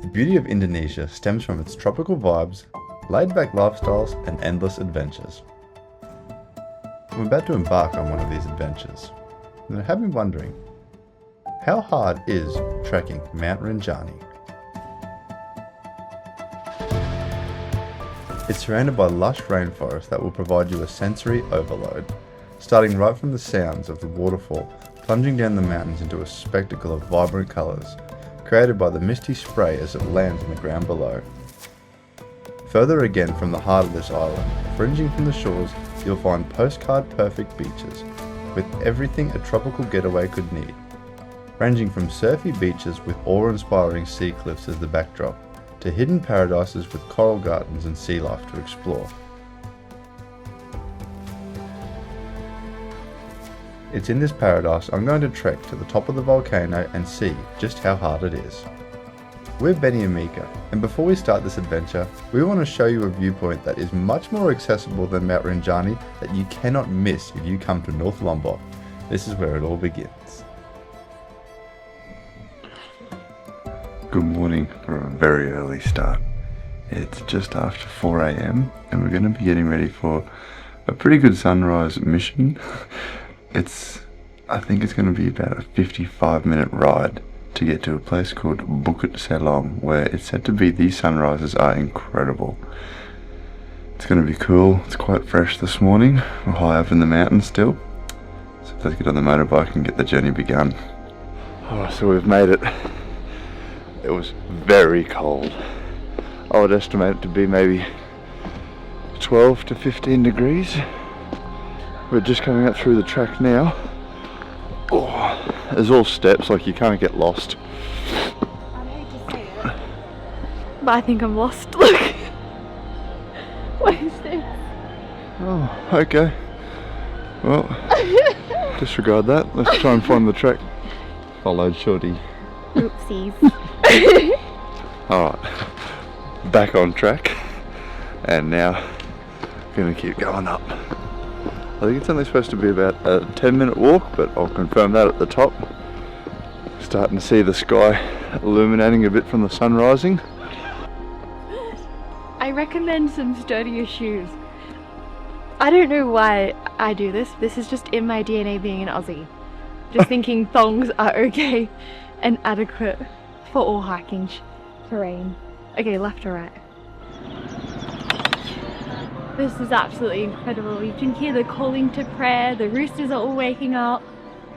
The beauty of Indonesia stems from its tropical vibes, laid-back lifestyles, and endless adventures. I'm about to embark on one of these adventures, and I have been wondering, how hard is trekking Mount Rinjani? It's surrounded by lush rainforest that will provide you a sensory overload, starting right from the sounds of the waterfall plunging down the mountains into a spectacle of vibrant colours, created by the misty spray as it lands on the ground below. Further again from the heart of this island, fringing from the shores, you'll find postcard-perfect beaches, with everything a tropical getaway could need, ranging from surfy beaches with awe-inspiring sea cliffs as the backdrop, to hidden paradises with coral gardens and sea life to explore. It's in this paradise I'm going to trek to the top of the volcano and see just how hard it is. We're Benny and Mika, and before we start this adventure, we want to show you a viewpoint that is much more accessible than Mount Rinjani that you cannot miss if you come to North Lombok. This is where it all begins. Good morning for a very early start. It's just after 4 AM and we're going to be getting ready for a pretty good sunrise mission. I think it's going to be about a 55-minute ride to get to a place called Bukit Selong, where it's said to be these sunrises are incredible. It's going to be cool. It's quite fresh this morning. We're high up in the mountains still. So let's get on the motorbike and get the journey begun. Oh, so we've made it. It was very cold. I would estimate it to be maybe 12 to 15 degrees. We're just coming up through the track now. Oh, there's all steps, like you can't get lost. I'd hate to say it, but I think I'm lost. Look. What is this? Oh, okay. Well, disregard that. Let's try and find the track. Followed Shorty. Oopsies. Alright, back on track, and now gonna keep going up. I think it's only supposed to be about a 10-minute walk, but I'll confirm that at the top. Starting to see the sky illuminating a bit from the sun rising. I recommend some sturdier shoes. I don't know why I do this. This is just in my DNA being an Aussie. Just thinking thongs are okay and adequate for all hiking terrain. Okay, left or right? This is absolutely incredible. You can hear the calling to prayer, the roosters are all waking up,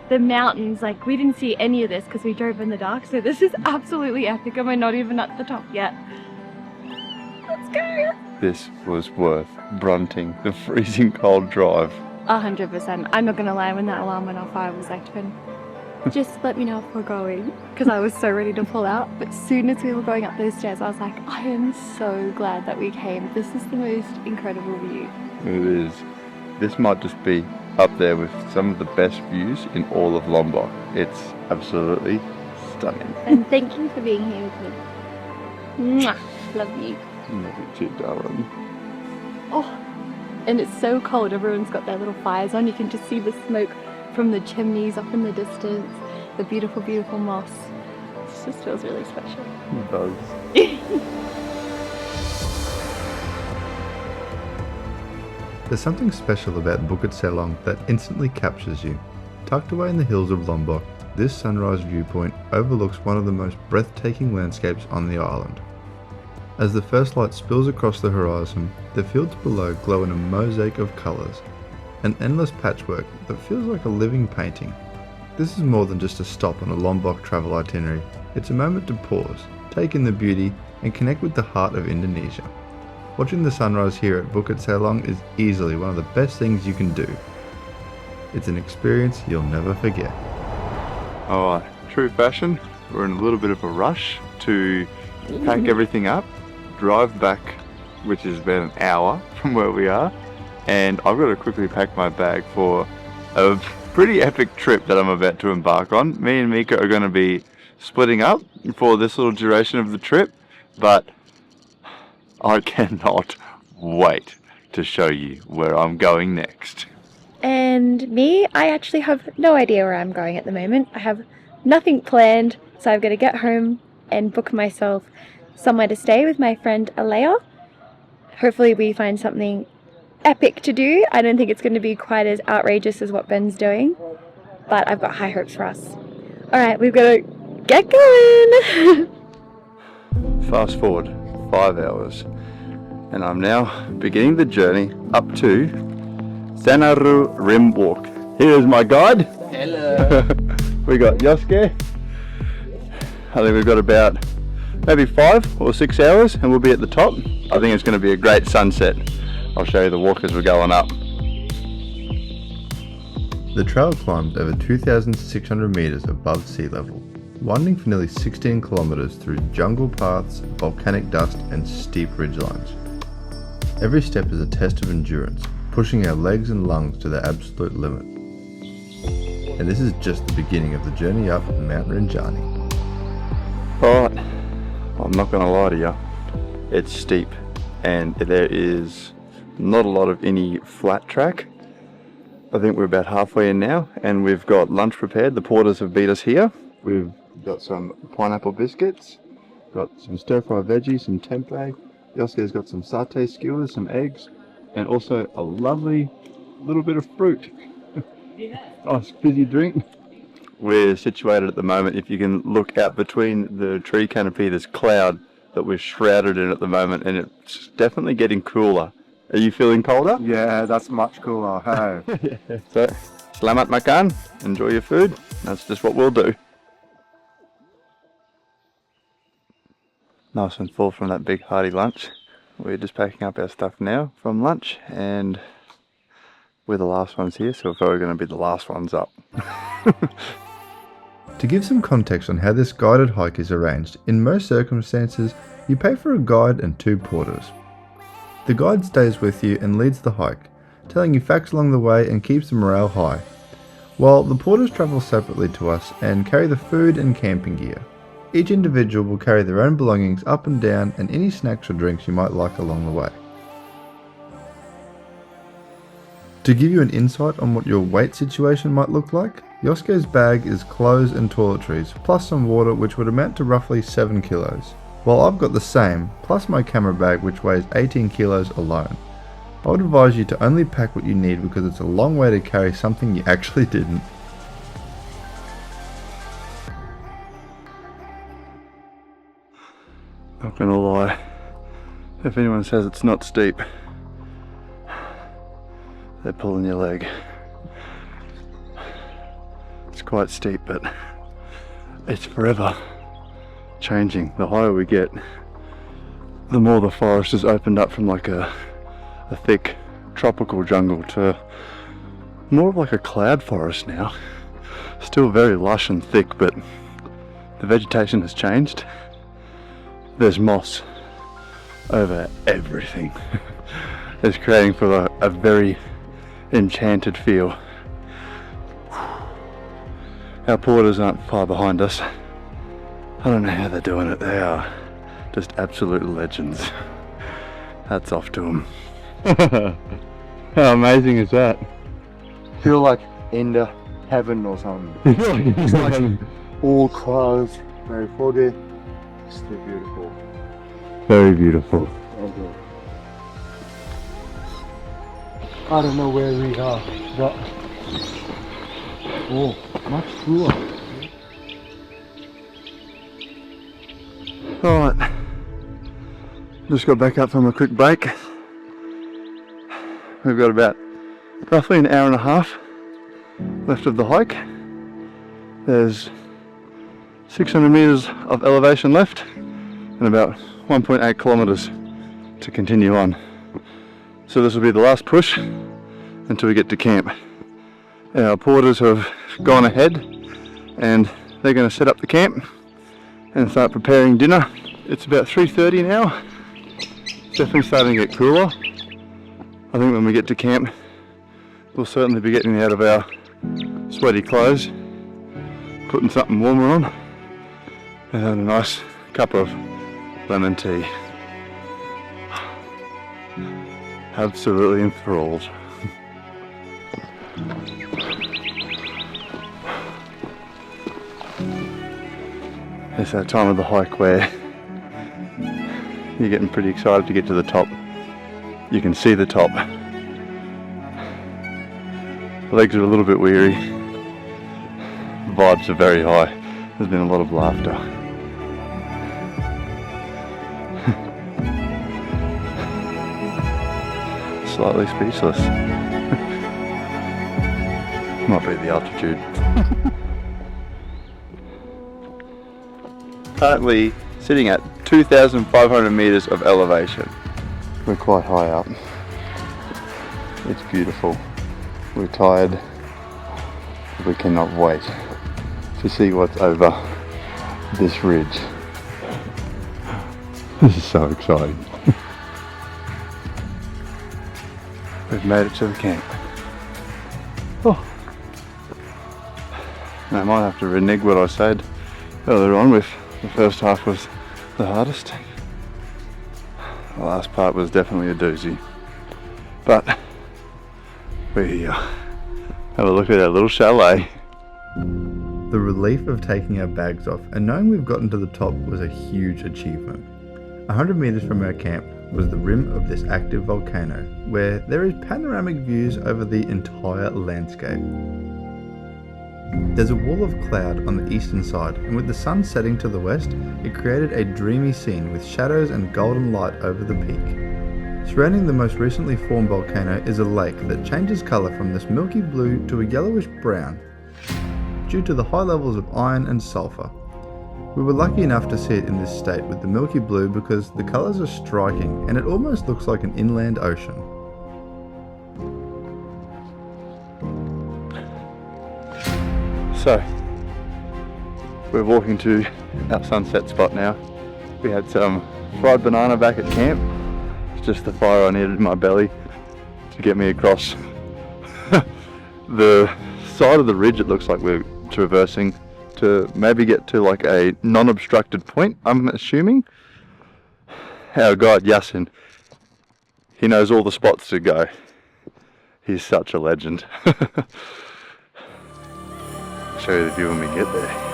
the mountains, like we didn't see any of this because we drove in the dark, so this is absolutely epic and we're not even at the top yet. Let's go! This was worth brunting the freezing cold drive. 100%. I'm not gonna lie, when that alarm went off I was like, just let me know if we're going, because I was so ready to pull out. But as soon as we were going up those stairs I was like, I am so glad that we came. This is the most incredible view. It is. This might just be up there with some of the best views in all of Lombok. It's absolutely stunning. And thank you for being here with me. Mwah. Love you. Love you too, darling. Oh, and it's so cold. Everyone's got their little fires on. You can just see the smoke from the chimneys up in the distance, the beautiful, beautiful moss. It just feels really special. It does. There's something special about Bukit Selong that instantly captures you. Tucked away in the hills of Lombok, this sunrise viewpoint overlooks one of the most breathtaking landscapes on the island. As the first light spills across the horizon, the fields below glow in a mosaic of colours, an endless patchwork that feels like a living painting. This is more than just a stop on a Lombok travel itinerary. It's a moment to pause, take in the beauty, and connect with the heart of Indonesia. Watching the sunrise here at Bukit Selong is easily one of the best things you can do. It's an experience you'll never forget. Alright, true fashion, we're in a little bit of a rush to pack everything up, drive back, which is about an hour from where we are, and I've got to quickly pack my bag for a pretty epic trip that I'm about to embark on. Me and Mika are going to be splitting up for this little duration of the trip, but I cannot wait to show you where I'm going next. And me, I actually have no idea where I'm going at the moment. I have nothing planned, so I've got to get home and book myself somewhere to stay with my friend Alea. Hopefully we find something epic to do. I don't think it's going to be quite as outrageous as what Ben's doing, but I've got high hopes for us. Alright, we've got to get going! Fast forward 5 hours and I'm now beginning the journey up to Senaru Rim Walk. Here's my guide. Hello. We got Yosuke. I think we've got about maybe 5 or 6 hours and we'll be at the top. I think it's going to be a great sunset. I'll show you the walk as we're going up. The trail climbs over 2,600 meters above sea level, winding for nearly 16 kilometers through jungle paths, volcanic dust and steep ridgelines. Every step is a test of endurance, pushing our legs and lungs to their absolute limit. And this is just the beginning of the journey up Mount Rinjani. Alright, I'm not going to lie to you, it's steep and there is not a lot of any flat track. I think we're about halfway in now and we've got lunch prepared. The porters have beat us here. We've got some pineapple biscuits, got some stir-fry veggies, some tempeh. Yosuke's got some satay skewers, some eggs, and also a lovely little bit of fruit. Nice fizzy drink. We're situated at the moment, if you can look out between the tree canopy, there's cloud that we're shrouded in at the moment and it's definitely getting cooler. Are you feeling colder? Yeah, that's much cooler. Hey. Yeah. So, selamat makan, enjoy your food. That's just what we'll do. Nice and full from that big hearty lunch. We're just packing up our stuff now from lunch and we're the last ones here, so we're probably going to be the last ones up. To give some context on how this guided hike is arranged, in most circumstances you pay for a guide and 2 porters. The guide stays with you and leads the hike, telling you facts along the way and keeps the morale high, while the porters travel separately to us and carry the food and camping gear. Each individual will carry their own belongings up and down and any snacks or drinks you might like along the way. To give you an insight on what your weight situation might look like, Yosuke's bag is clothes and toiletries, plus some water which would amount to roughly 7 kilos, while I've got the same, plus my camera bag which weighs 18 kilos alone. I would advise you to only pack what you need because it's a long way to carry something you actually didn't. Not gonna lie, if anyone says it's not steep, they're pulling your leg. It's quite steep, but it's forever changing. The higher we get, the more the forest has opened up from like a thick tropical jungle to more of like a cloud forest now. Still very lush and thick, but the vegetation has changed. There's moss over everything. It's creating for a very enchanted feel. Our porters aren't far behind us. I don't know how they're doing it. They are just absolute legends. Hats off to them. How amazing is that? Feel like in the heaven or something. It's like all clouds, very foggy. Still beautiful. Very beautiful. Okay. I don't know where we are, but oh, much cooler. Alright, just got back up from a quick break. We've got about roughly an hour and a half left of the hike. There's 600 meters of elevation left and about 1.8 kilometers to continue on. So this will be the last push until we get to camp. Our porters have gone ahead and they're going to set up the camp and start preparing dinner. It's about 3:30 now. It's definitely starting to get cooler. I think when we get to camp, we'll certainly be getting out of our sweaty clothes, putting something warmer on, and having a nice cup of lemon tea. Absolutely enthralled. It's that time of the hike where you're getting pretty excited to get to the top. You can see the top. Legs are a little bit weary. Vibes are very high. There's been a lot of laughter. Slightly speechless. Might be the altitude. Currently sitting at 2,500 meters of elevation. We're quite high up. It's beautiful. We're tired. We cannot wait to see what's over this ridge. This is so exciting. We've made it to the camp. Oh. Now I might have to renege what I said earlier on with the first half was the hardest. The last part was definitely a doozy. But we have a look at our little chalet. The relief of taking our bags off and knowing we've gotten to the top was a huge achievement. 100 meters from our camp was the rim of this active volcano, where there is panoramic views over the entire landscape. There's a wall of cloud on the eastern side, and with the sun setting to the west, it created a dreamy scene with shadows and golden light over the peak. Surrounding the most recently formed volcano is a lake that changes colour from this milky blue to a yellowish brown, due to the high levels of iron and sulphur. We were lucky enough to see it in this state with the milky blue because the colours are striking and it almost looks like an inland ocean. So, we're walking to our sunset spot now. We had some fried banana back at camp. It's just the fire I needed in my belly to get me across the side of the ridge. It looks like we're traversing to maybe get to like a non-obstructed point, I'm assuming. Our guide Yasin, he knows all the spots to go. He's such a legend. Show you the view when we get there.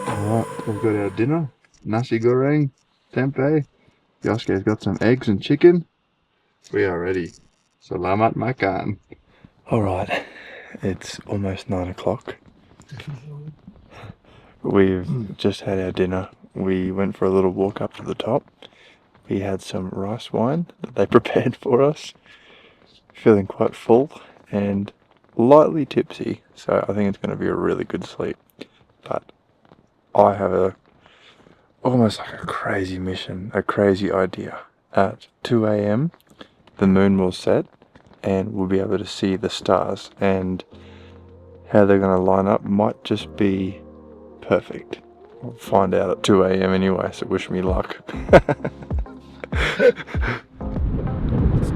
Alright, we've got our dinner. Nasi goreng, tempeh. Yosuke's got some eggs and chicken. We are ready. Selamat makan. Alright, it's almost 9 o'clock. We've just had our dinner. We went for a little walk up to the top. We had some rice wine that they prepared for us. Feeling quite full and lightly tipsy, so I think it's going to be a really good sleep. But I have almost like a crazy mission, a crazy idea. At 2 a.m. the moon will set and we'll be able to see the stars, and how they're going to line up might just be perfect. We'll find out at 2 a.m. anyway, so wish me luck. It's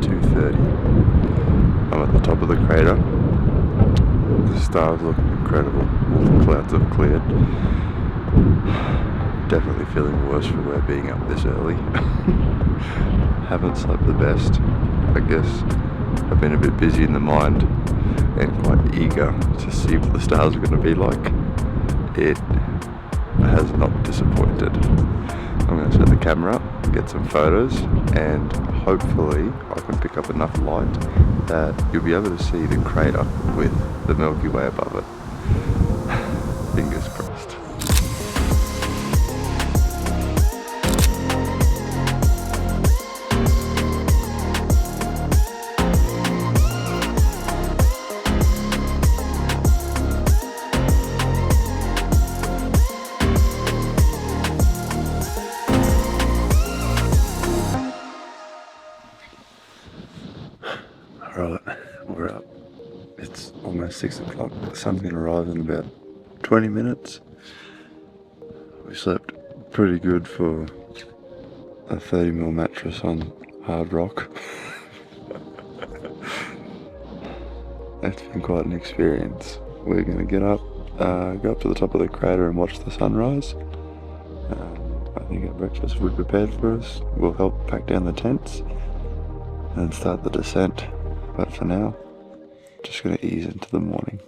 2:30. I'm at the top of the crater. The stars look incredible. All the clouds have cleared. Definitely feeling worse for wear being up this early. Haven't slept the best. I guess I've been a bit busy in the mind and quite eager to see what the stars are going to be like. It has not disappointed. I'm going to set the camera up, get some photos, and hopefully I can pick up enough light that you'll be able to see the crater with the Milky Way above it. Fingers crossed. Right, we're up. It's almost 6 o'clock. The sun's going to rise in about 20 minutes. We slept pretty good for a 30mm mattress on hard rock. It's been quite an experience. We're going to get up, go up to the top of the crater and watch the sunrise. I think our breakfast will be prepared for us. We'll help pack down the tents and start the descent. But for now, just going to ease into the morning.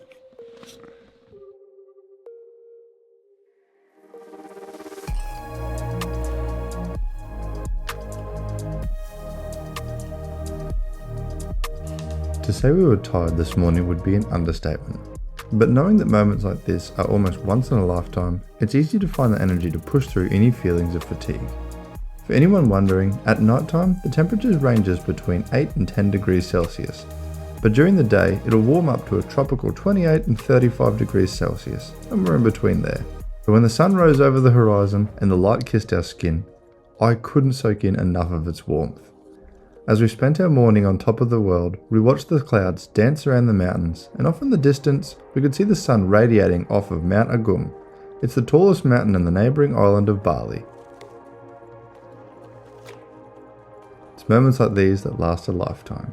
To say we were tired this morning would be an understatement. But knowing that moments like this are almost once in a lifetime, it's easy to find the energy to push through any feelings of fatigue. For anyone wondering, at night time the temperature ranges between 8 and 10 degrees Celsius, but during the day it'll warm up to a tropical 28 and 35 degrees Celsius, somewhere in between there. But when the sun rose over the horizon and the light kissed our skin, I couldn't soak in enough of its warmth. As we spent our morning on top of the world, we watched the clouds dance around the mountains, and off in the distance we could see the sun radiating off of Mount Agung. It's the tallest mountain in the neighbouring island of Bali. It's moments like these that last a lifetime.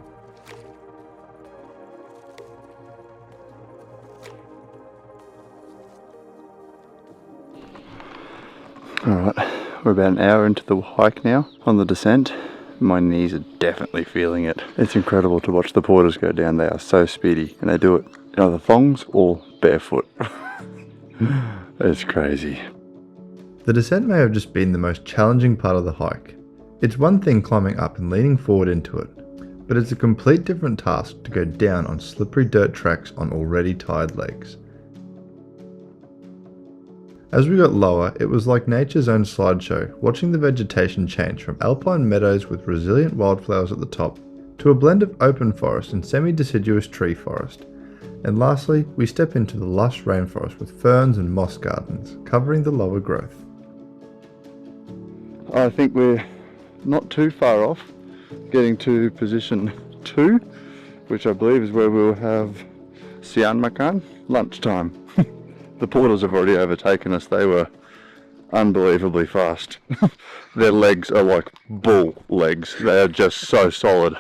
Alright, we're about an hour into the hike now on the descent. My knees are definitely feeling it. It's incredible to watch the porters go down. They are so speedy and they do it in either thongs or barefoot. It's crazy. The descent may have just been the most challenging part of the hike. It's one thing climbing up and leaning forward into it, but it's a complete different task to go down on slippery dirt tracks on already tired legs. As we got lower, it was like nature's own slideshow, watching the vegetation change from alpine meadows with resilient wildflowers at the top, to a blend of open forest and semi-deciduous tree forest. And lastly, we step into the lush rainforest with ferns and moss gardens, covering the lower growth. I think we're not too far off getting to position 2, which I believe is where we'll have siang makan, lunchtime. The porters have already overtaken us. They were unbelievably fast. Their legs are like bull legs. They are just so solid.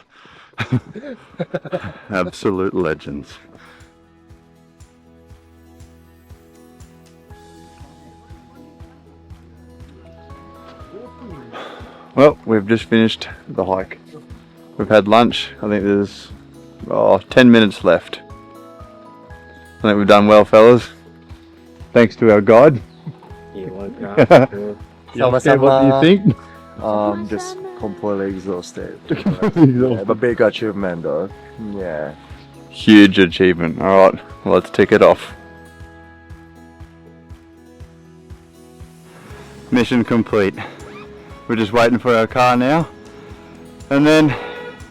Absolute legends. Well, we've just finished the hike. We've had lunch. I think there's 10 minutes left. I think we've done well, fellas. Thanks to our guide. You're welcome. What do you think? Just completely exhausted. Yeah, but big achievement though. Yeah. Huge achievement. Alright, let's tick it off. Mission complete. We're just waiting for our car now. And then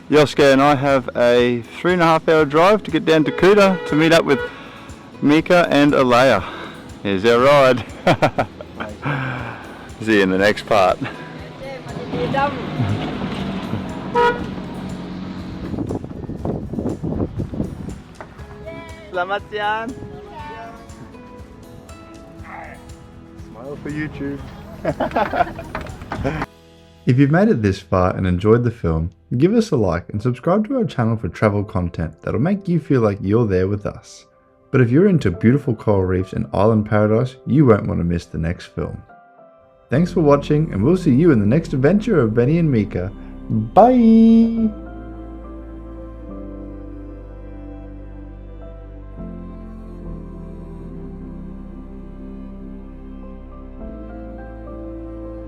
Yosuke and I have a 3.5 hour drive to get down to Kuta to meet up with Mika and Alea. Here's our ride. See you in the next part. Selamat siang. Smile for YouTube. If you've made it this far and enjoyed the film, give us a like and subscribe to our channel for travel content that'll make you feel like you're there with us. But if you're into beautiful coral reefs and island paradise, you won't want to miss the next film. Thanks for watching, and we'll see you in the next adventure of Benny and Mika. Bye!